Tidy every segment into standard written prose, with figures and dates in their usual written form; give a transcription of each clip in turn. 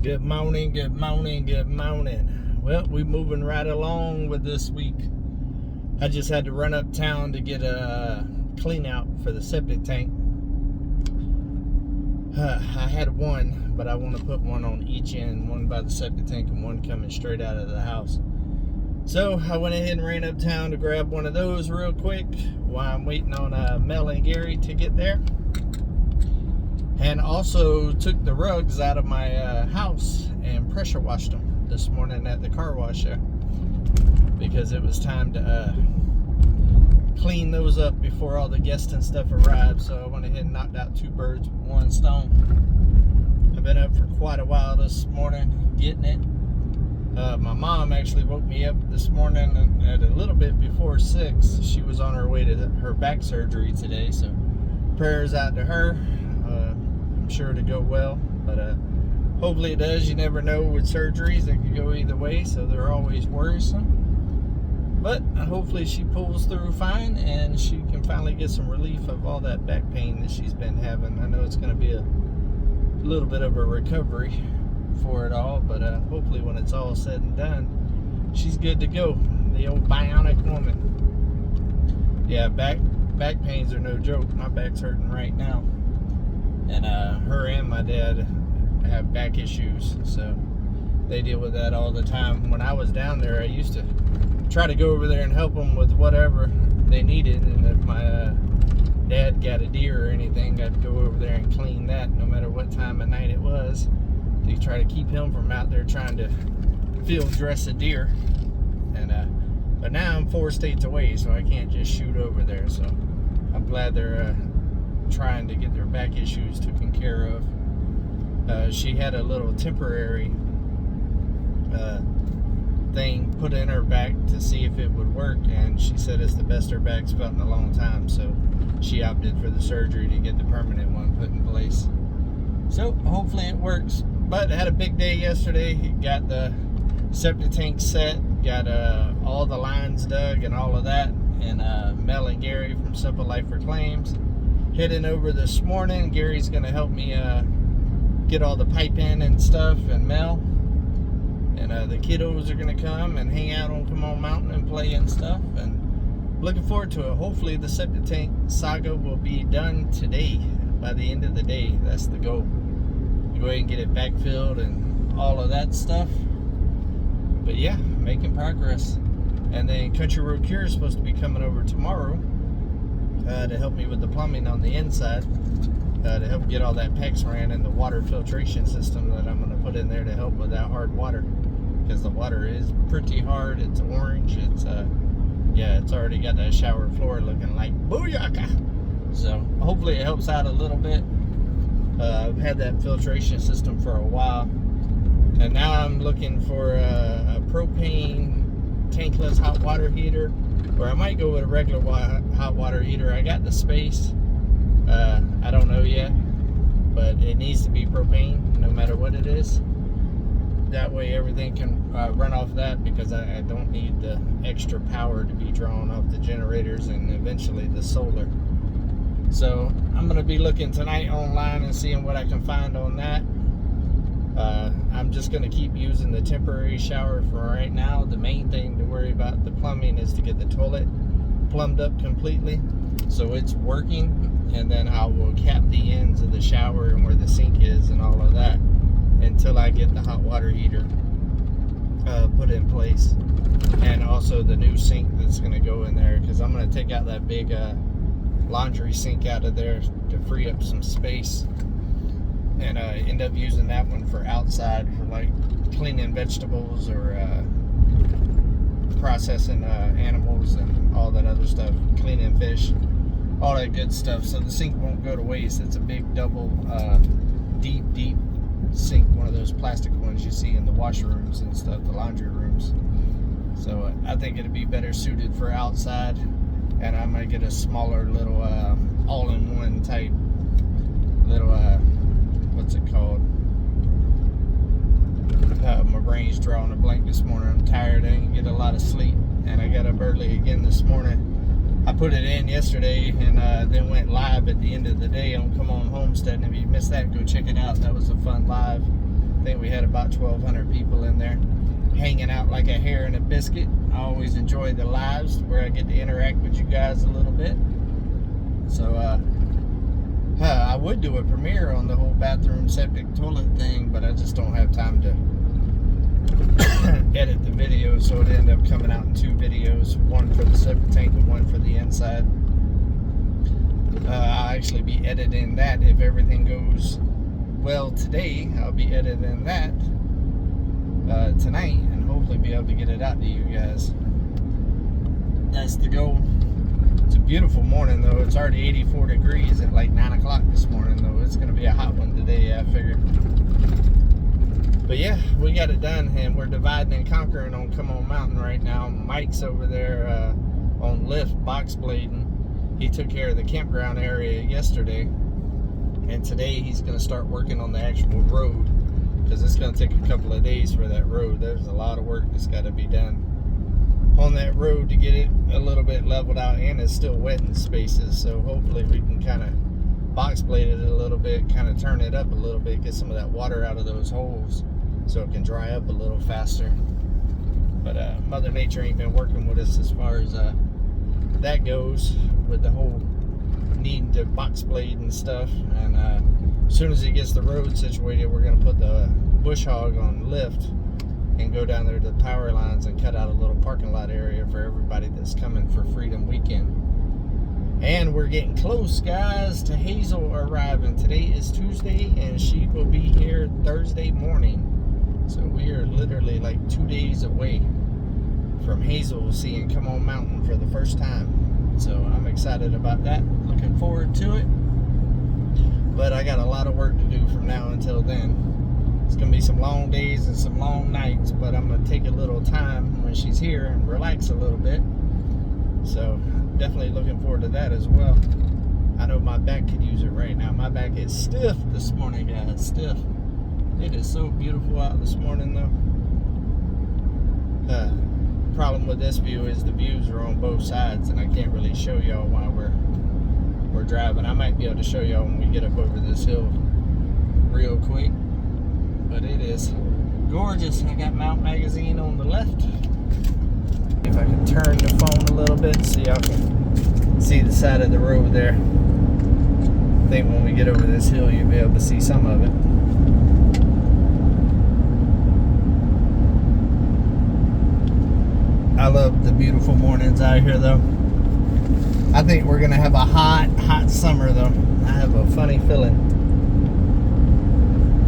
Good morning, good morning, good morning. Well, we're moving right along with this week. I just had to run uptown to get a clean out for the septic tank. I had one, but I want to put one on each end, one by the septic tank and one coming straight out of the house. So I went ahead and ran uptown to grab one of those real quick while I'm waiting on Mel and Gary to get there. And also took the rugs out of my house and pressure washed them this morning at the car wash there, because it was time to clean those up before all the guests and stuff arrived. So I went ahead and knocked out two birds with one stone. I've been up for quite a while this morning getting it. My mom actually woke me up this morning at a little bit before 6. She was on her way to her back surgery today, so prayers out to her. I'm sure to go well, but hopefully it does. You never know with surgeries, it could go either way, so they're always worrisome. But hopefully she pulls through fine and she can finally get some relief of all that back pain that she's been having. I know it's going to be a little bit of a recovery for it all, but hopefully when it's all said and done, she's good to go. The old bionic woman. Yeah, back pains are no joke. My back's hurting right now. And her and my dad have back issues, so they deal with that all the time. When I was down there, I used to try to go over there and help them with whatever they needed, and if my dad got a deer or anything, I'd go over there and clean that no matter what time of night it was, to try to keep him from out there trying to field dress a deer. And but now I'm 4 states away, so I can't just shoot over there, so I'm glad they're trying to get their back issues taken care of. She had a little temporary thing put in her back to see if it would work, and she said it's the best her back's felt in a long time, so she opted for the surgery to get the permanent one put in place. So hopefully it works. But I had a big day yesterday. Got the septic tank set, got all the lines dug and all of that, and Mel and Gary from Simple Life Reclaims heading over this morning. Gary's gonna help me get all the pipe in and stuff, and Mel and the kiddos are gonna come and hang out on Come On Mountain and play and stuff, and looking forward to it. Hopefully the septic tank saga will be done today, by the end of the day. That's the goal. Go ahead and get it backfilled and all of that stuff. But yeah, making progress. And then Country Road Cure is supposed to be coming over tomorrow to help me with the plumbing on the inside, to help get all that PEX ran and the water filtration system that I'm going to put in there to help with that hard water, because the water is pretty hard. It's orange. It's yeah, it's already got that shower floor looking like booyaka. So hopefully it helps out a little bit. I've had that filtration system for a while, and now I'm looking for a propane tankless hot water heater, or I might go with a regular hot water heater. I got the space. I don't know yet, but it needs to be propane no matter what it is. That way everything can run off that, because I don't need the extra power to be drawn off the generators and eventually the solar. So I'm going to be looking tonight online and seeing what I can find on that. I'm just going to keep using the temporary shower for right now. The main thing to worry about the plumbing is to get the toilet plumbed up completely so it's working, and then I will cap the ends of the shower and where the sink is and all of that until I get the hot water heater put in place, and also the new sink that's going to go in there, because I'm going to take out that big laundry sink out of there to free up some space, and end up using that one for outside, for like cleaning vegetables or processing animals and all that other stuff, cleaning fish, all that good stuff. So the sink won't go to waste. It's a big double deep sink, one of those plastic ones you see in the washrooms and stuff, the laundry rooms. So I think it'd be better suited for outside, and I might get a smaller little all-in-one type little what's it called? My brain's drawing a blank this morning. I'm tired. I didn't get a lot of sleep, and I got up early again this morning. I put it in yesterday, and then went live at the end of the day on Come On Homesteading. If you missed that, go check it out. That was a fun live. think we had about 1,200 people in there, hanging out like a hare and a biscuit. I always enjoy the lives where I get to interact with you guys a little bit. So I would do a premiere on the whole bathroom septic toilet thing, but I just don't have time to edit the video, so it ended up coming out in 2 videos, one for the septic tank and one for the inside. I'll actually be editing that if everything goes well today. I'll be editing that tonight and hopefully be able to get it out to you guys. That's the goal. It's a beautiful morning though. It's already 84 degrees at like 9 o'clock this morning though. It's going to be a hot one today, I figure. But yeah, we got it done, and we're dividing and conquering on Come On Mountain right now. Mike's over there on lift box blading. He took care of the campground area yesterday, and today he's going to start working on the actual road, because it's going to take a couple of days for that road. There's a lot of work that's got to be done on that road to get it a little bit leveled out, and it's still wet in spaces, so hopefully we can kind of box blade it a little bit, kind of turn it up a little bit, get some of that water out of those holes so it can dry up a little faster. But Mother Nature ain't been working with us as far as that goes, with the whole needing to box blade and stuff. And as soon as he gets the road situated, we're going to put the bush hog on lift and go down there to the power lines and cut out a little parking lot area for everybody that's coming for Freedom Weekend. And we're getting close, guys, to Hazel arriving. Today is Tuesday, and she will be here Thursday morning. So we are literally like 2 days away from Hazel seeing Come On Mountain for the first time. So I'm excited about that. Looking forward to it. But I got a lot of work to do from now until then. It's going to be some long days and some long nights, but I'm going to take a little time when she's here and relax a little bit. So definitely looking forward to that as well. I know my back could use it right now. My back is stiff this morning, guys. Stiff. It is so beautiful out this morning though. Problem with this view is the views are on both sides, and I can't really show y'all while we're driving. I might be able to show y'all when we get up over this hill real quick, but it is gorgeous. I got Mount Magazine on the left. If I can turn the phone a little bit so y'all can see the side of the road there. I think when we get over this hill you'll be able to see some of it. I love the beautiful mornings out here though. I think we're gonna have a hot summer though. I have a funny feeling.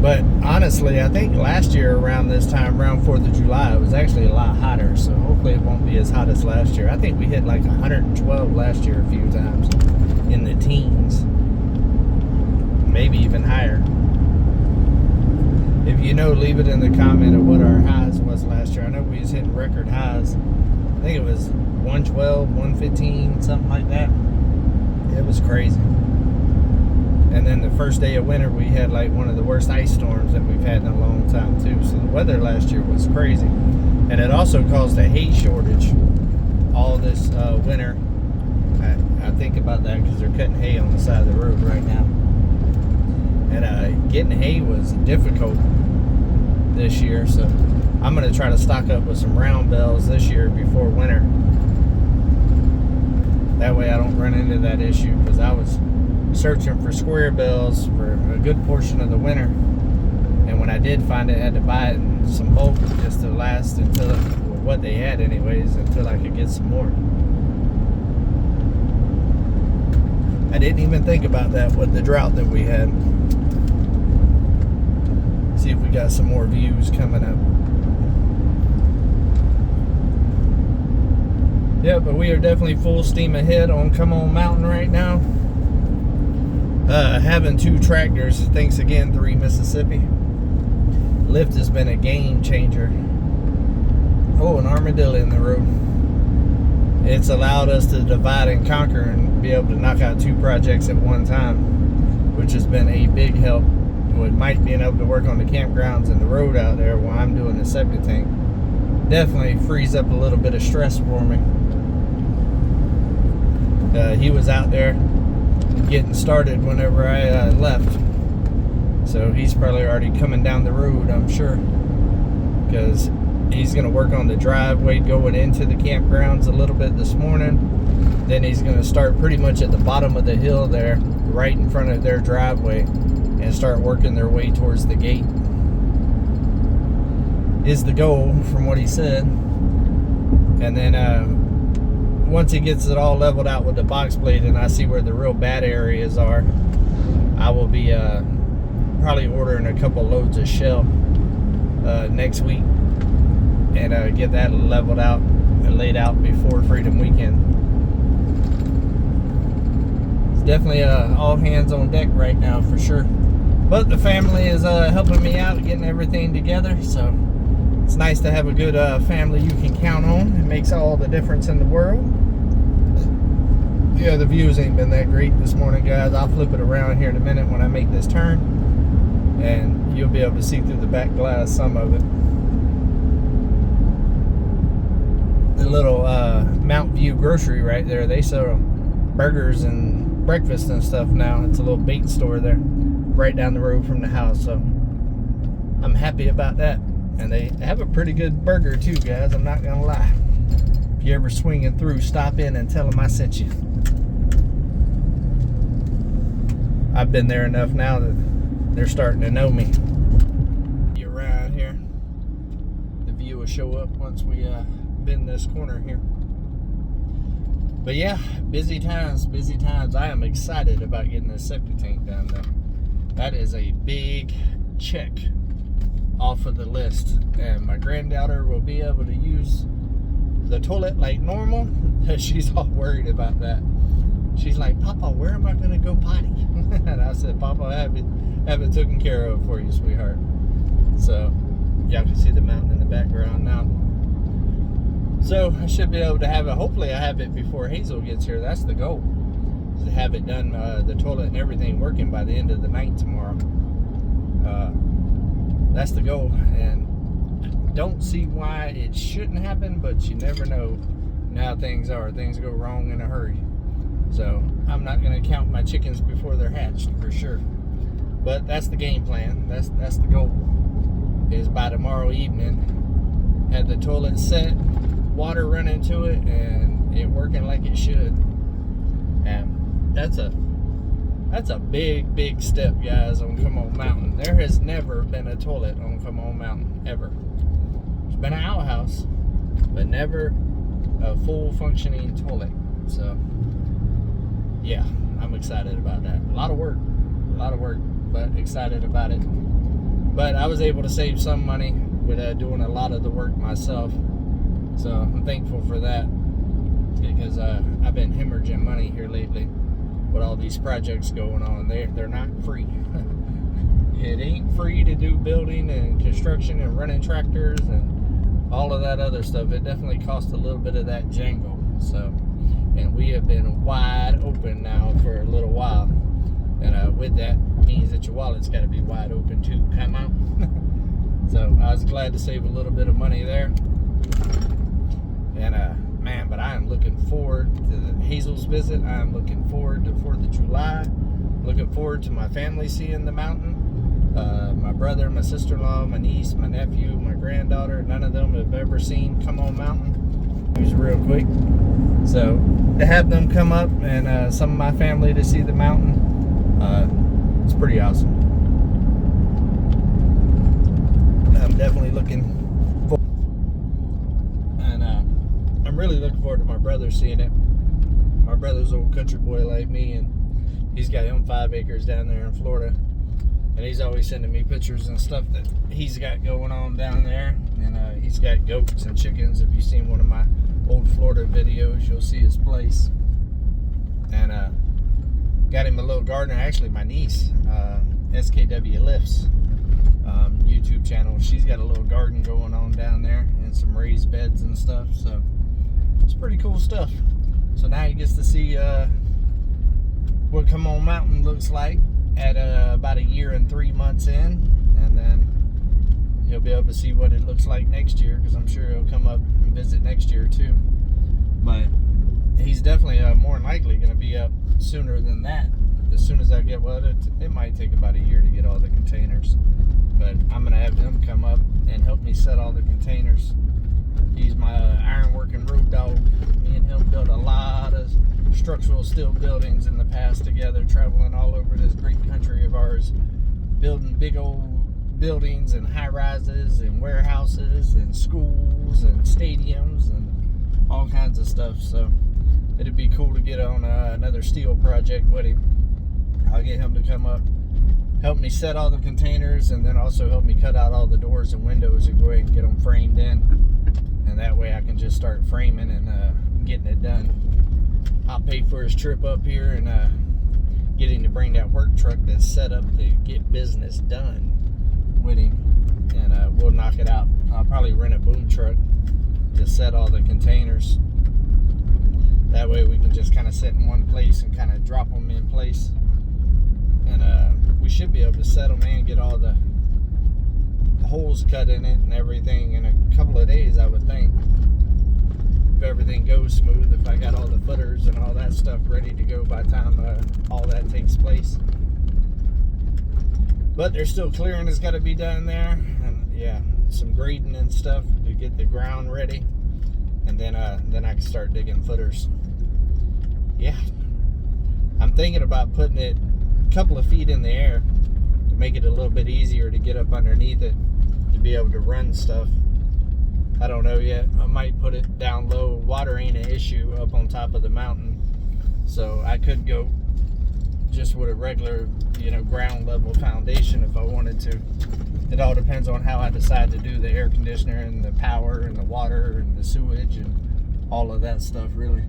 But honestly, I think last year around this time, around 4th of July, it was actually a lot hotter. So hopefully it won't be as hot as last year. I think we hit like 112 last year a few times, in the teens, maybe even higher. If you know, leave it in the comment of what our highs was last year. I know we was hitting record highs. I think it was 112, 115, something like that. It was crazy. And then the first day of winter, we had like one of the worst ice storms that we've had in a long time too. So the weather last year was crazy. And it also caused a hay shortage all this winter. I think about that because they're cutting hay on the side of the road right now. And getting hay was difficult this year, so I'm going to try to stock up with some round bells this year before winter. That way I don't run into that issue, because I was searching for square bells for a good portion of the winter, and when I did find it, I had to buy it in some bulk just to last until, well, what they had anyways, until I could get some more. I didn't even think about that with the drought that we had. See if we got some more views coming up. Yeah, but we are definitely full steam ahead on Come On Mountain right now. Having 2 tractors, thanks again 3 Mississippi. Lift has been a game changer. Oh, an armadillo in the road. It's allowed us to divide and conquer and be able to knock out 2 projects at one time, which has been a big help. With Mike being able to work on the campgrounds and the road out there while I'm doing the septic tank, definitely frees up a little bit of stress for me. He was out there getting started whenever I left, So he's probably already coming down the road, I'm sure, because he's going to work on the driveway going into the campgrounds a little bit this morning. Then he's going to start pretty much at the bottom of the hill there, right in front of their driveway, and start working their way towards the gate. Is the goal, from what he said. And then once he gets it all leveled out with the box blade and I see where the real bad areas are, I will be probably ordering a couple loads of shell next week and get that leveled out and laid out before Freedom Weekend. It's definitely all hands on deck right now for sure. But the family is helping me out, getting everything together, so it's nice to have a good family you can count on. It makes all the difference in the world. Yeah, the views ain't been that great this morning, guys. I'll flip it around here in a minute when I make this turn, and you'll be able to see through the back glass some of it. The little Mount View grocery right there, they sell burgers and breakfast and stuff now. It's a little bait store there right down the road from the house, so I'm happy about that. And they have a pretty good burger too, guys, I'm not gonna lie. If you're ever swinging through, stop in and tell them I sent you. I've been there enough now that they're starting to know me. Be around here, the view will show up once we bend this corner here. But yeah, busy times, busy times. I am excited about getting this septic tank done though. That is a big check off of the list, and my granddaughter will be able to use the toilet like normal. She's all worried about that. She's like, Papa, where am I going to go potty? And I said, Papa, I have it taken care of for you, sweetheart. So y'all can see the mountain in the background now. So I should be able to have it. Hopefully I have it before Hazel gets here. That's the goal, is to have it done, the toilet and everything working by the end of the night tomorrow. That's the goal, and I don't see why it shouldn't happen, but you never know. Now things are. Things go wrong in a hurry. So I'm not going to count my chickens before they're hatched for sure. But that's the game plan. That's the goal, is by tomorrow evening, have the toilet set, water running to it, and it working like it should. And that's a big step, guys, on Come On Mountain. There has never been a toilet on Come On Mountain, ever. There's been an outhouse, but never a full functioning toilet. So yeah, I'm excited about that. A lot of work, but excited about it. But I was able to save some money with doing a lot of the work myself, so I'm thankful for that, because I've been hemorrhaging money here lately with all these projects going on. They're not free. It ain't free to do building and construction and running tractors and all of that other stuff. It definitely costs a little bit of that jangle. So, and we have been wide open now for a little while, and with that means that your wallet's got to be wide open too. Come on. So I was glad to save a little bit of money there. And man, but I am looking forward to Hazel's visit. I am looking forward to 4th of July. Looking forward to my family seeing the mountain. My brother, my sister-in-law, my niece, my nephew, my granddaughter, none of them have ever seen Come On Mountain. Just real quick. So to have them come up and some of my family to see the mountain, it's pretty awesome. I'm definitely looking forward. And I'm really looking forward to my brother seeing it. My brother's an old country boy like me, and he's got him 5 acres down there in Florida, and he's always sending me pictures and stuff that he's got going on down there. And he's got goats and chickens. If you've seen one of my old Florida videos, you'll see his place. And got him a little gardener. Actually, my niece, SKW Lifts YouTube channel, she's got a little garden going on down there and some raised beds and stuff. So it's pretty cool stuff. So now he gets to see what Come On Mountain looks like at about 1 year and 3 months in, and then he'll be able to see what it looks like next year, because I'm sure he'll come up and visit next year too. But he's definitely more than likely going to be up sooner than that as soon as I get, well, it might take about a year to get all the containers, but I'm gonna have him come up and help me set all the containers. He's my ironworking road dog. Me and him built a lot of structural steel buildings in the past together, traveling all over this great country of ours, building big old buildings and high rises and warehouses and schools and stadiums and all kinds of stuff. So it'd be cool to get on another steel project with him. I'll get him to come up, help me set all the containers, and then also help me cut out all the doors and windows and go ahead and get them framed in. And that way I can just start framing and getting it done. I'll pay for his trip up here and getting to bring that work truck that's set up to get business done with him. And we'll knock it out. I'll probably rent a boom truck to set all the containers. That way we can just kind of sit in one place and kind of drop them in place. And we should be able to set them and get all the holes cut in it and everything in a couple of days, I would think. If everything goes smooth, if I got all the footers and all that stuff ready to go by the time all that takes place. But there's still clearing that's got to be done there, and yeah, some grading and stuff to get the ground ready, and then I can start digging footers. Yeah, I'm thinking about putting it a couple of feet in the air to make it a little bit easier to get up underneath it to be able to run stuff. I don't know yet. I might put it down low. Water ain't an issue up on top of the mountain, so I could go just with a regular, ground level foundation if I wanted to. It all depends on how I decide to do the air conditioner and the power and the water and the sewage and all of that stuff. Really,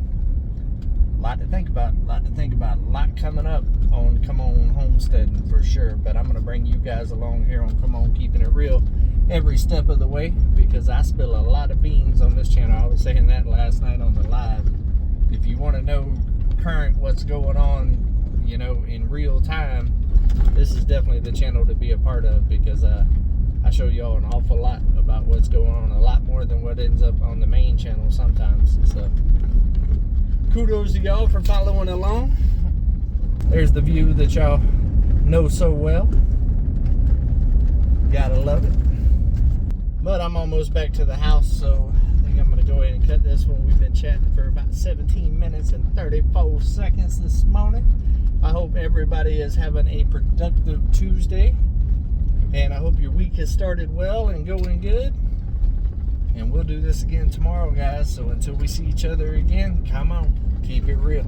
a lot to think about. A lot coming up on Come On Homesteading for sure. But I'm gonna bring you guys along here on Come On Keeping It Real every step of the way, because I spill a lot of beans on this channel. I was saying that last night on the live. If you want to know current what's going on, in real time, this is definitely the channel to be a part of, because I show y'all an awful lot about what's going on, a lot more than what ends up on the main channel sometimes. So kudos to y'all for following along. There's the view that y'all know so well. Gotta love it. But I'm almost back to the house, so I think I'm gonna go ahead and cut this one. We've been chatting for about 17 minutes and 34 seconds this morning. I hope everybody is having a productive Tuesday, and I hope your week has started well and going good. And we'll do this again tomorrow, guys. So until we see each other again, come on, keep it real.